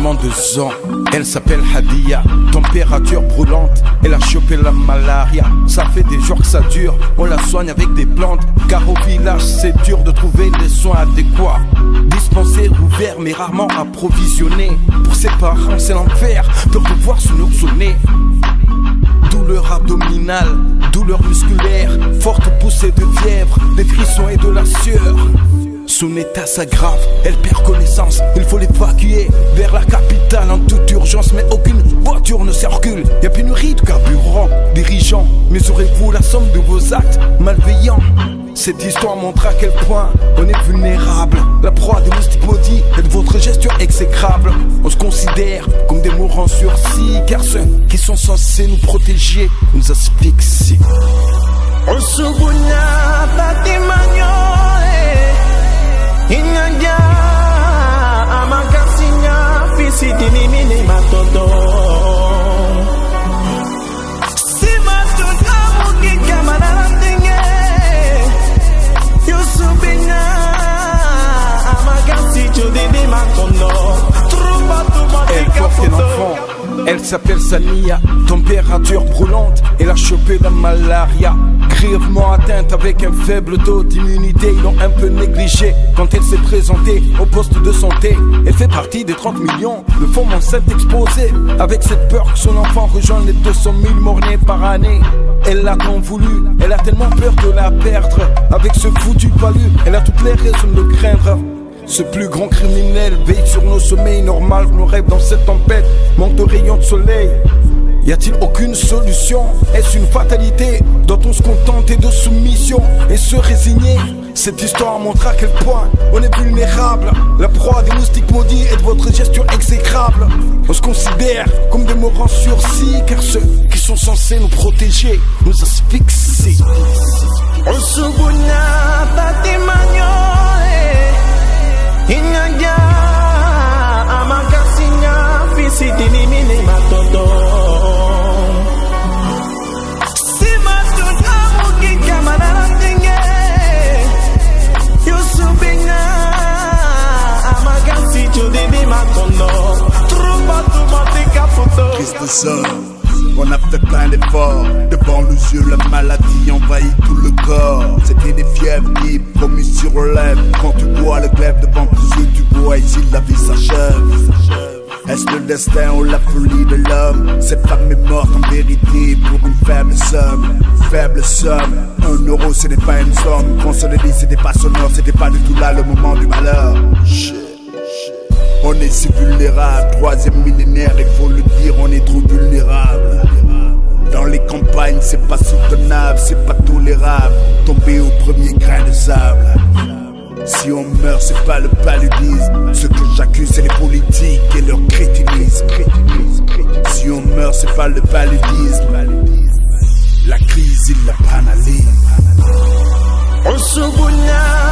seulement 2 ans. Elle s'appelle Hadia, température brûlante. Elle a chopé la malaria. Ça fait des jours que ça dure, on la soigne avec des plantes. Car au village c'est dur de trouver les soins adéquats. Dispensaire ouvert mais rarement approvisionné. Pour ses parents c'est l'enfer, peur de voir son ours au nez. Douleur abdominale, douleur musculaire, forte poussée de fièvre, des frissons et de la sueur. Son état s'aggrave, elle perd connaissance, il faut l'évacuer vers la capitale en toute urgence. Mais aucune voiture ne circule, y'a pénurie de carburant. Dirigeants, mesurez-vous la somme de vos actes malveillants. Cette histoire montre à quel point on est vulnérable. La proie des moustiques maudits et de votre gestion exécrable. On se considère comme des mourants en sursis, car ceux qui sont censés nous protéger nous asphyxient. Inyanya amakasinya fisi dinimini matodo Simatoda mukika manarandinge Yusubina amakasi chudini makondo Elle porte un enfant, elle s'appelle Sania. Température brûlante, elle a chopé la malaria. Grièvement atteinte avec un faible taux d'immunité, ils l'ont un peu négligée quand elle s'est présentée au poste de santé. Elle fait partie des 30 millions de femmes enceintes exposées, avec cette peur que son enfant rejoigne les 200 000 morts-nés par année. Elle l'a tant voulu, elle a tellement peur de la perdre. Avec ce foutu palu, elle a toutes les raisons de le craindre. Ce plus grand criminel veille sur nos sommeils, normal que nos rêves dans cette tempête manquent de rayons de soleil. Y a-t-il aucune solution? Est-ce une fatalité? Doit-on se contenter de soumission et se résigner? Cette histoire montre à quel point on est vulnérable. La proie des moustiques maudits et de votre gestion exécrable. On se considère comme des morts en sursis, car ceux qui sont censés nous protéger nous asphyxient. Inyanya amakasinya fisi dinimini matodo Simatoda mukika manarandinge Yusubina amakasi chudini makondo Trumba tumatika puto Christ de Sol, on a fait plein d'efforts. Devant nos yeux, la maladie envahit tout le corps. C'était des fièvres qui promis sur lèvres. Quand tu vois le glaive devant tes yeux, tu vois ici la vie s'achève. Est-ce le destin ou la folie de l'homme? Cette femme est morte en vérité pour une faible somme. Faible somme, 1 euro ce n'est pas une somme. Qu'on se le dit, c'était pas sonore, c'était pas du tout là le moment du malheur. On est si vulnérable, 3e millénaire, il faut le dire, on est trop vulnérable. Dans les campagnes, c'est pas soutenable, c'est pas tolérable. Tomber au premier grain de sable. Si on meurt, c'est pas le paludisme. Ce que j'accuse, c'est les politiques et leur crétinisme. Si on meurt, c'est pas le paludisme. La crise, il la banalise. Osubunya